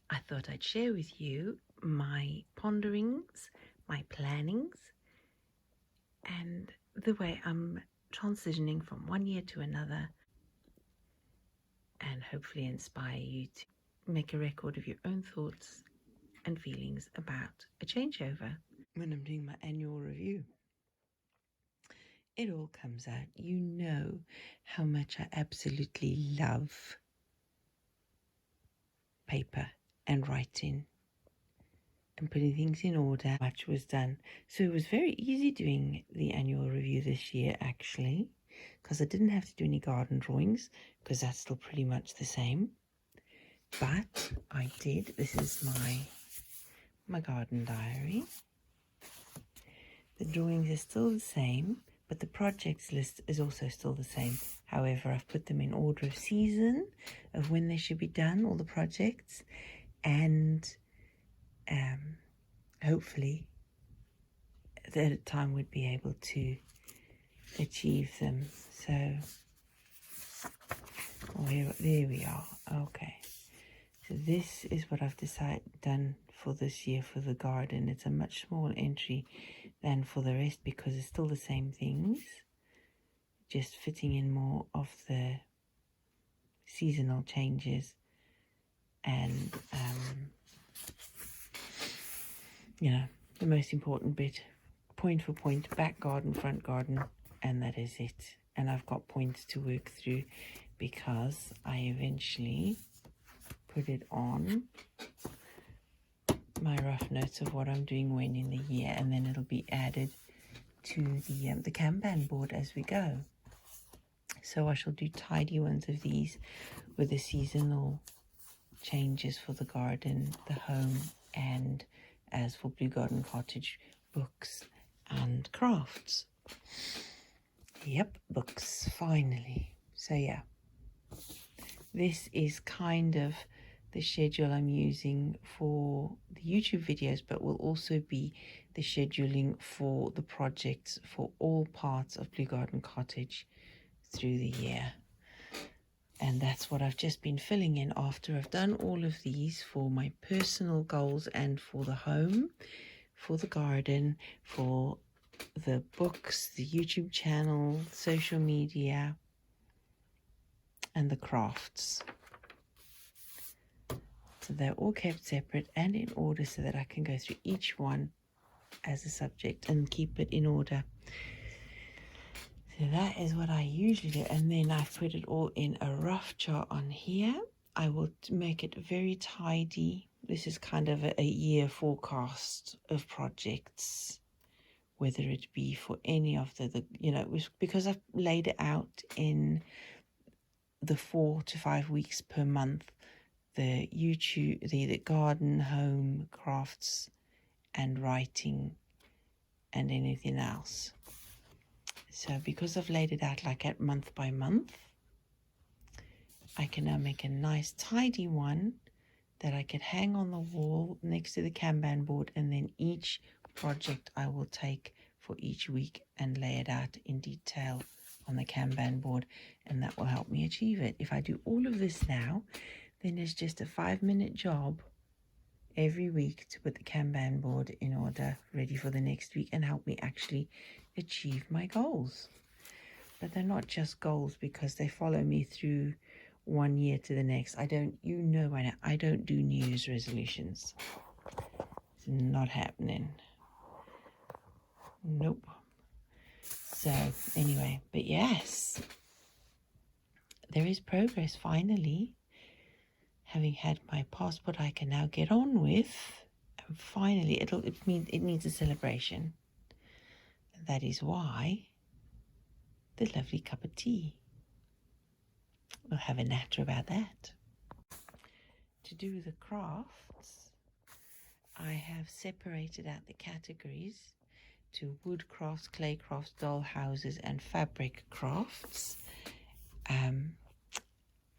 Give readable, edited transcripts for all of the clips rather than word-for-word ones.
I thought I'd share with you my ponderings, my plannings, and the way I'm transitioning from one year to another, and hopefully inspire you to make a record of your own thoughts and feelings about a changeover. When I'm doing my annual review, it all comes out. You know how much I absolutely love paper and writing and putting things in order. Much was done. So it was very easy doing the annual review this year, actually, because I didn't have to do any garden drawings, because that's still pretty much the same. But I did. This is my garden diary. The drawings are still the same, but the projects list is also still the same. However, I've put them in order of season, of when they should be done, all the projects, and hopefully at a time we'd be able to achieve them. So there we are. Okay, so this is what I've done for this year for the garden. It's a much smaller entry than for the rest because it's still the same things, just fitting in more of the seasonal changes and the most important bit, point for point, back garden, front garden, and that is it. And I've got points to work through because I eventually put it on my rough notes of what I'm doing when in the year, and then it'll be added to the Kanban board as we go. So I shall do tidy ones of these with the seasonal changes for the garden, the home, and as for Blue Garden Cottage, books and crafts. Yep, books, finally. So yeah, this is kind of the schedule I'm using for the YouTube videos, but will also be the scheduling for the projects for all parts of Blue Garden Cottage through the year. And that's what I've just been filling in after I've done all of these for my personal goals and for the home, for the garden, for the books, the YouTube channel, social media, and the crafts. So they're all kept separate and in order so that I can go through each one as a subject and keep it in order. So that is what I usually do. And then I put it all in a rough chart on here. I will make it very tidy. This is kind of a year forecast of projects, whether it be for any of because I've laid it out in the 4 to 5 weeks per month, the YouTube, the garden, home, crafts, and writing, and anything else. So because I've laid it out like at month by month, I can now make a nice tidy one that I can hang on the wall next to the Kanban board, and then each project I will take for each week and lay it out in detail on the Kanban board, and that will help me achieve it. If I do all of this now, then it's just a 5-minute job every week to put the Kanban board in order, ready for the next week, and help me actually achieve my goals. But they're not just goals because they follow me through one year to the next. I don't do New Year's resolutions. It's not happening. Nope. So anyway, but yes, there is progress finally. Having had my passport, I can now get on with, and finally it needs a celebration. And that is why the lovely cup of tea. We'll have a natter about that. To do the crafts, I have separated out the categories to wood crafts, clay crafts, doll houses, and fabric crafts.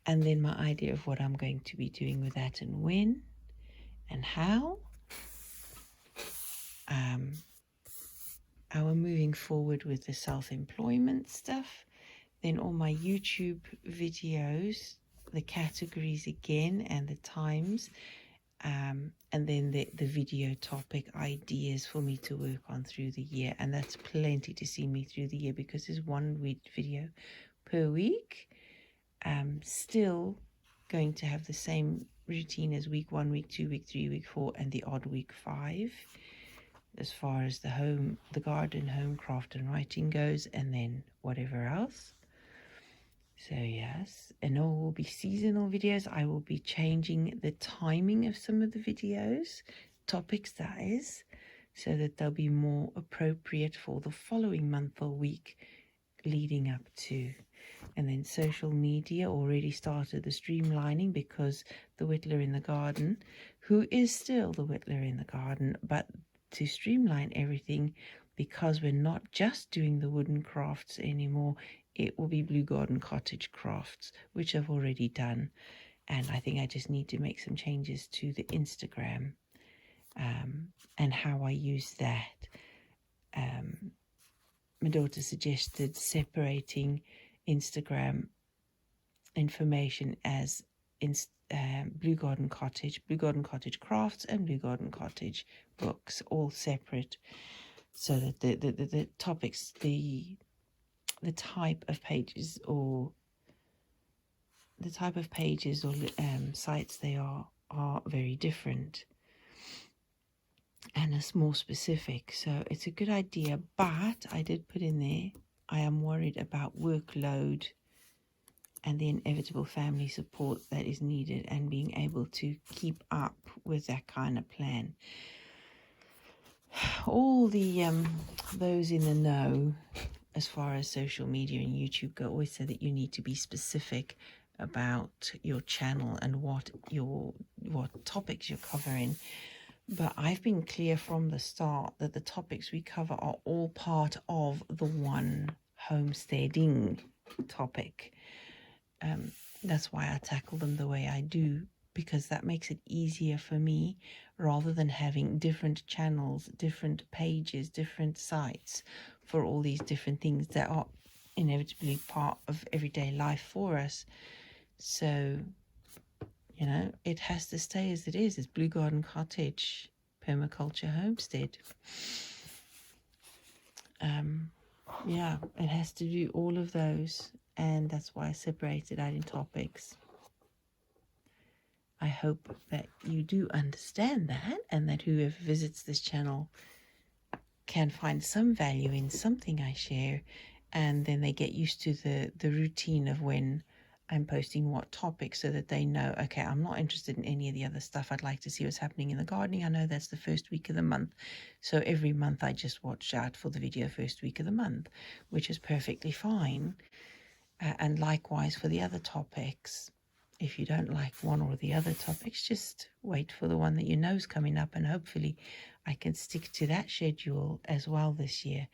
And then my idea of what I'm going to be doing with that and when and how. We're moving forward with the self-employment stuff. Then all my YouTube videos, the categories again and the times, and then the video topic ideas for me to work on through the year. And that's plenty to see me through the year, because there's one video per week. Still going to have the same routine as week 1, week 2, week 3, week 4, and the odd week 5, as far as the garden, home, craft and writing goes, and then whatever else. So yes, and all will be seasonal videos. I will be changing the timing of some of the videos, topics that is, so that they'll be more appropriate for the following month or week leading up to. And then social media already started the streamlining, because the Whittler in the Garden, who is still the Whittler in the Garden, but to streamline everything, because we're not just doing the wooden crafts anymore, it will be Blue Garden Cottage crafts, which I've already done. And I think I just need to make some changes to the Instagram and how I use that. My daughter suggested separating Instagram information as Blue Garden Cottage crafts, and Blue Garden Cottage books, all separate, so that the topics, the type of pages or sites they are very different and is more specific. So it's a good idea, but I did put in there, I am worried about workload and the inevitable family support that is needed, and being able to keep up with that kind of plan. All the those in the know as far as social media and YouTube go always say that you need to be specific about your channel and what topics you're covering. But I've been clear from the start that the topics we cover are all part of the one homesteading topic. That's why I tackle them the way I do, because that makes it easier for me, rather than having different channels, different pages, different sites for all these different things that are inevitably part of everyday life for us. So, you know, it has to stay as it is. It's Blue Garden Cottage, Permaculture Homestead. Yeah, it has to do all of those, and that's why I separated out in topics. I hope that you do understand that, and that whoever visits this channel can find some value in something I share, and then they get used to the routine of when I'm posting what topic, so that they know, okay, I'm not interested in any of the other stuff. I'd like to see what's happening in the gardening. I know that's the first week of the month. So every month I just watch out for the video first week of the month, which is perfectly fine. And likewise for the other topics. If you don't like one or the other topics, just wait for the one that you know is coming up, and hopefully I can stick to that schedule as well this year,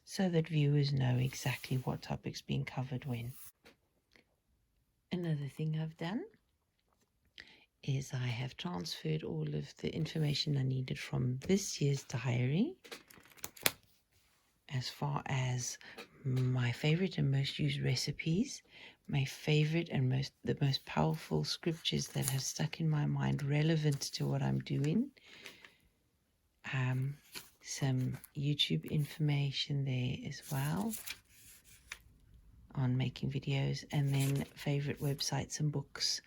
so that viewers know exactly what topic's being covered when. Another thing I've done is I have transferred all of the information I needed from this year's diary, as far as my favorite and most used recipes, my favorite and the most powerful scriptures that have stuck in my mind relevant to what I'm doing, some YouTube information there as well on making videos, and then favorite websites and books.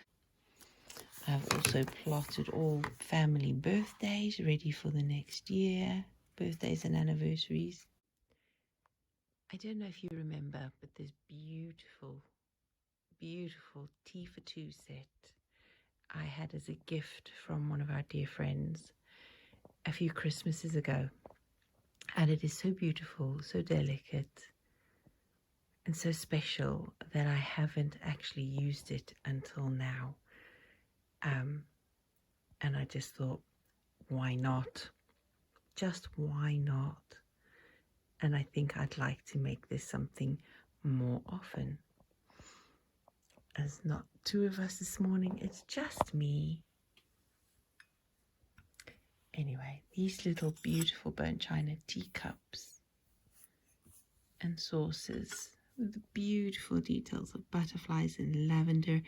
I've also plotted all family birthdays ready for the next year, birthdays and anniversaries. I don't know if you remember, but this beautiful tea for two set I had as a gift from one of our dear friends a few Christmases ago. And it is so beautiful, so delicate, and so special that I haven't actually used it until now. And I just thought, why not? Just why not? And I think I'd like to make this something more often. As not two of us this morning, it's just me. Anyway, these little beautiful burnt china teacups and saucers with the beautiful details of butterflies and lavender,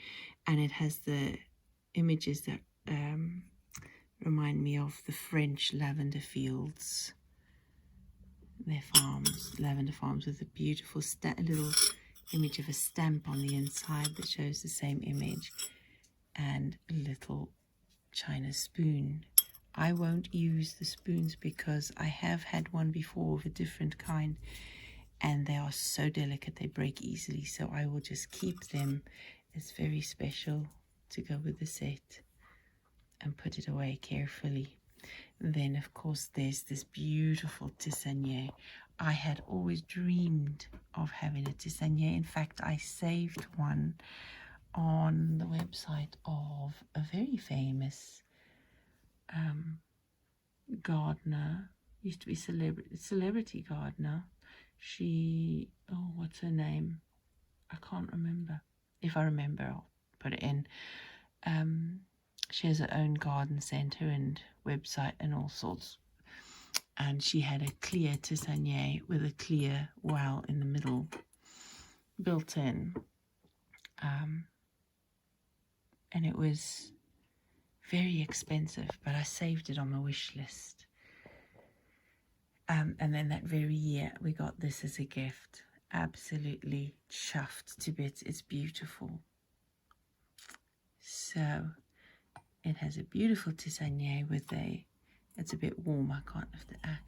and it has the images that remind me of the French lavender fields, their farms, lavender farms, with a beautiful little image of a stamp on the inside that shows the same image, and a little china spoon. I won't use the spoons because I have had one before of a different kind, and they are so delicate they break easily, so I will just keep them. It's very special to go with the set, and put it away carefully. Then of course there's this beautiful tisanier. I had always dreamed of having a tisanier. In fact, I saved one on the website of a very famous gardener, used to be celebrity gardener. She, oh, what's her name? I can't remember. If I remember, I'll put it in. She has her own garden centre and website and all sorts. And she had a clear tisanier with a clear well in the middle, built in. And it was very expensive, but I saved it on my wish list. And then that very year, we got this as a gift. Absolutely chuffed to bits. It's beautiful. So it has a beautiful tisanier with it's a bit warm, I can't have to add.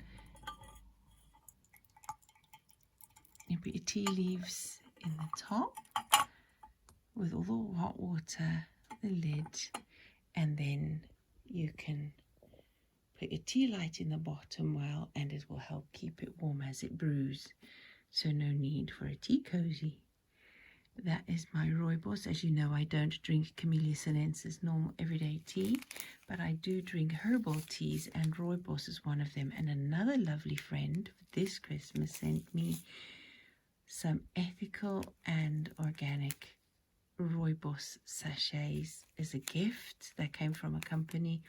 You put your tea leaves in the top with all the hot water, the lid, and then you can put your tea light in the bottom well, and it will help keep it warm as it brews. So no need for a tea cozy. That is my rooibos. As you know, I don't drink Camellia sinensis normal everyday tea, but I do drink herbal teas, and rooibos is one of them. And another lovely friend this Christmas sent me some ethical and organic rooibos sachets as a gift that came from a company,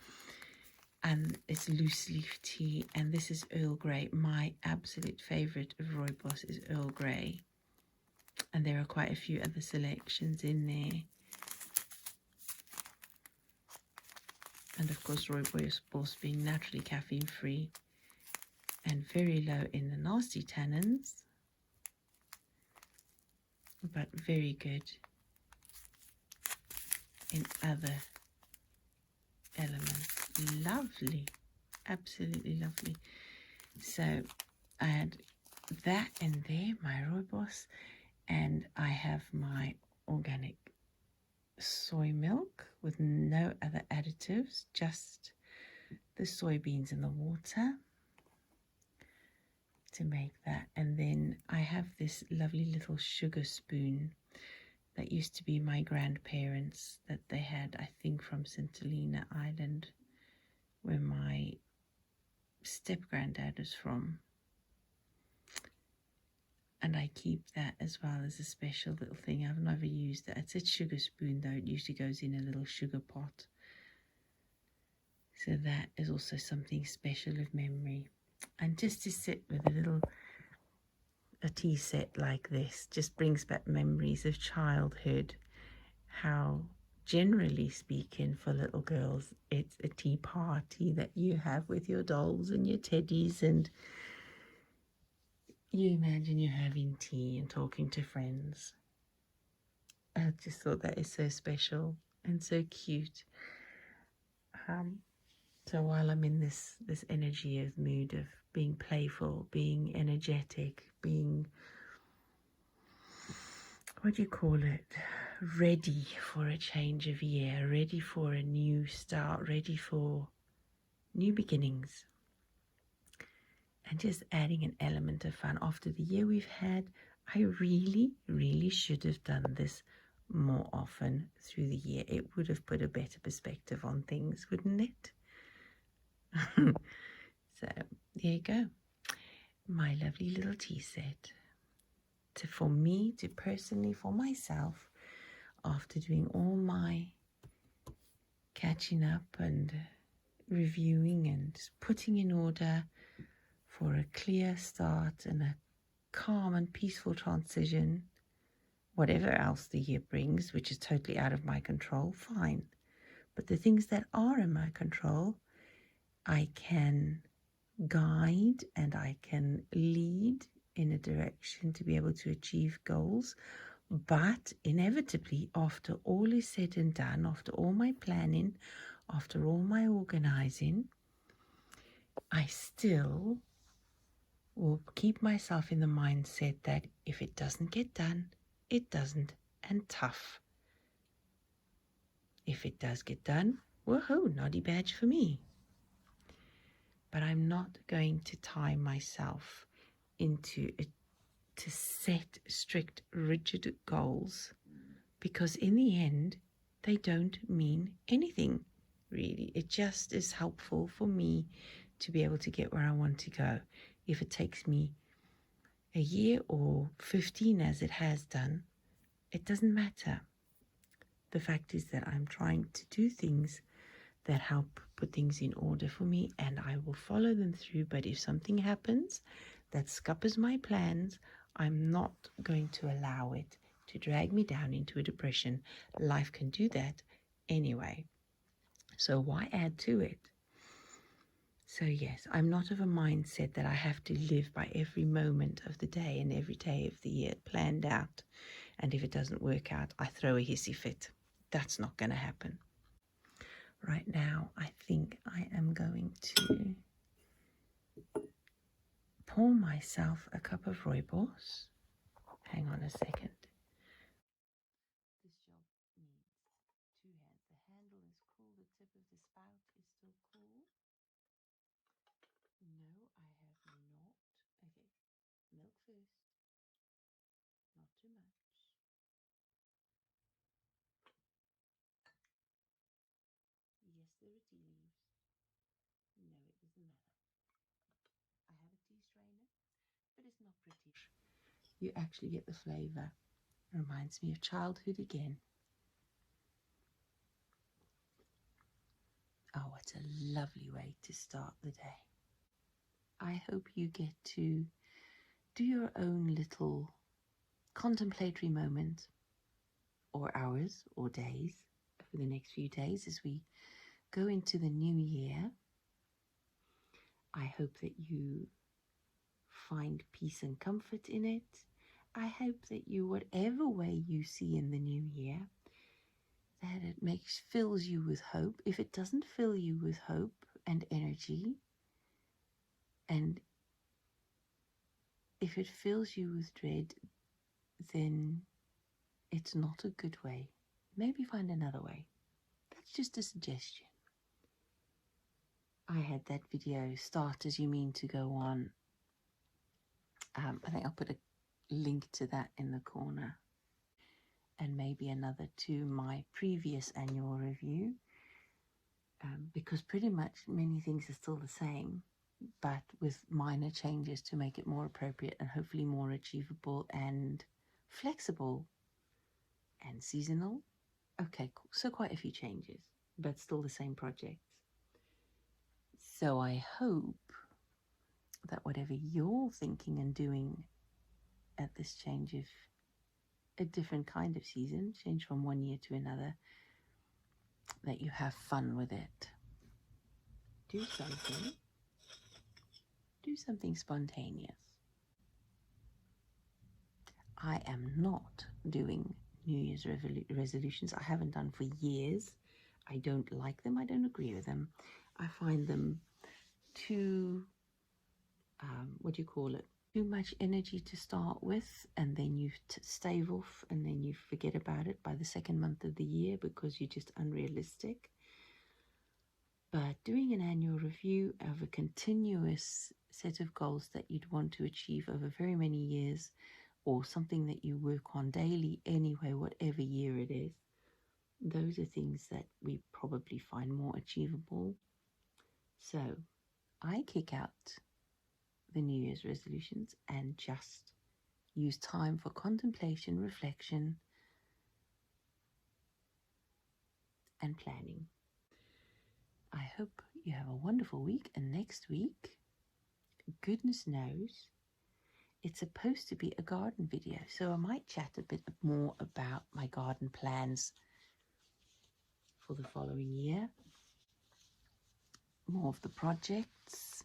and it's loose leaf tea, and this is Earl Grey. My absolute favorite of rooibos is Earl Grey, and there are quite a few other selections in there. And of course rooibos being naturally caffeine free and very low in the nasty tannins, but very good in other elements. Lovely, absolutely lovely. So I had that in there, my rooibos, and I have my organic soy milk with no other additives, just the soybeans and the water to make that. And then I have this lovely little sugar spoon that used to be my grandparents, that they had, I think, from St. Helena Island, where my step-granddad is from. And I keep that as well as a special little thing. I've never used that. It's a sugar spoon though. It usually goes in a little sugar pot. So that is also something special of memory. And just to sit with a tea set like this just brings back memories of childhood. How, generally speaking, for little girls, it's a tea party that you have with your dolls and your teddies, and you imagine you're having tea and talking to friends. I just thought that is so special and so cute. So while I'm in this energy of mood of being playful, being energetic, being, what do you call it, ready for a change of year, ready for a new start, ready for new beginnings, and just adding an element of fun. After the year we've had, I really should have done this more often through the year. It would have put a better perspective on things, wouldn't it? So there you go, my lovely little tea set for me, to personally, for myself, after doing all my catching up and reviewing and putting in order for a clear start and a calm and peaceful transition. Whatever else the year brings, which is totally out of my control, fine. But the things that are in my control, I can guide and I can lead in a direction to be able to achieve goals. But inevitably, after all is said and done, after all my planning, after all my organizing, I still will keep myself in the mindset that if it doesn't get done, it doesn't, and tough. If it does get done, woohoo, noddy badge for me. But I'm not going to tie myself into to set strict, rigid goals, because in the end, they don't mean anything, really. It just is helpful for me to be able to get where I want to go. If it takes me a year or 15 as it has done, it doesn't matter. The fact is that I'm trying to do things that help put things in order for me, and I will follow them through. But if something happens that scuppers my plans, I'm not going to allow it to drag me down into a depression. Life can do that anyway, so why add to it? So yes, I'm not of a mindset that I have to live by every moment of the day and every day of the year planned out, and if it doesn't work out, I throw a hissy fit. That's not going to happen. Right now, I think I am going to pour myself a cup of rooibos. Hang on a second. This job needs 2 hands. The handle is cool. The tip of the spout is still cool. No, I have not. Okay, milk first. Not too much. Yes, there are tea leaves. No, it doesn't matter. I have a tea strainer, but it's not pretty. You actually get the flavor. Reminds me of childhood again. Oh, it's a lovely way to start the day. I hope you get to do your own little contemplatory moment, or hours, or days, for the next few days as we go into the new year. I hope that you find peace and comfort in it. I hope that you, whatever way you see in the new year, that it fills you with hope. If it doesn't fill you with hope and energy, and if it fills you with dread, then it's not a good way. Maybe find another way. That's just a suggestion. I had that video, Start As You Mean to Go On. I think I'll put a link to that in the corner. And maybe another to my previous annual review. Because pretty much many things are still the same, but with minor changes to make it more appropriate and hopefully more achievable and flexible and seasonal. Okay, cool. So quite a few changes, but still the same projects. So I hope that whatever you're thinking and doing at this change of a different kind of season, change from one year to another, that you have fun with it. Do something spontaneous. I am not doing New Year's resolutions. I haven't done for years. I don't like them. I don't agree with them. I find them too, too much energy to start with, and then you stave off, and then you forget about it by the second month of the year because you're just unrealistic. But doing an annual review of a continuous set of goals that you'd want to achieve over very many years, or something that you work on daily anyway, whatever year it is, those are things that we probably find more achievable. So I kick out the New Year's resolutions and just use time for contemplation, reflection, and planning. I hope you have a wonderful week, and next week, goodness knows, it's supposed to be a garden video, so I might chat a bit more about my garden plans for the following year. more of the projects.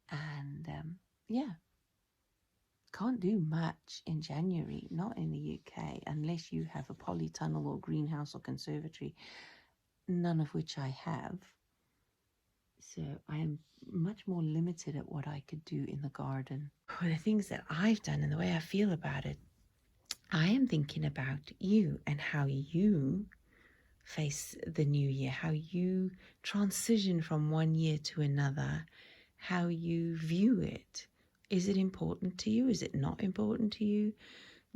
And yeah, can't do much in January, not in the UK, unless you have a polytunnel or greenhouse or conservatory, none of which I have. So I am much more limited at what I could do in the garden. For the things that I've done and the way I feel about it, I am thinking about you and how you face the new year, how you transition from one year to another, how you view it. Is it important to you? Is it not important to you?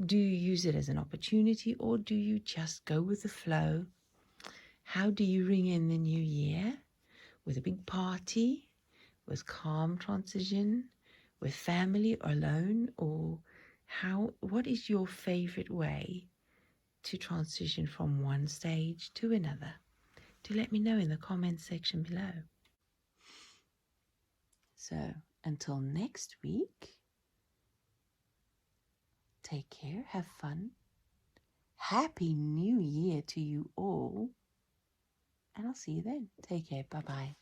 Do you use it as an opportunity, or do you just go with the flow? How do you ring in the new year? With a big party, with calm transition, with family or alone, or what is your favorite way to transition from one stage to another? Do let me know in the comments section below. So until next week, take care, have fun. Happy New Year to you all. And I'll see you then. Take care. Bye-bye.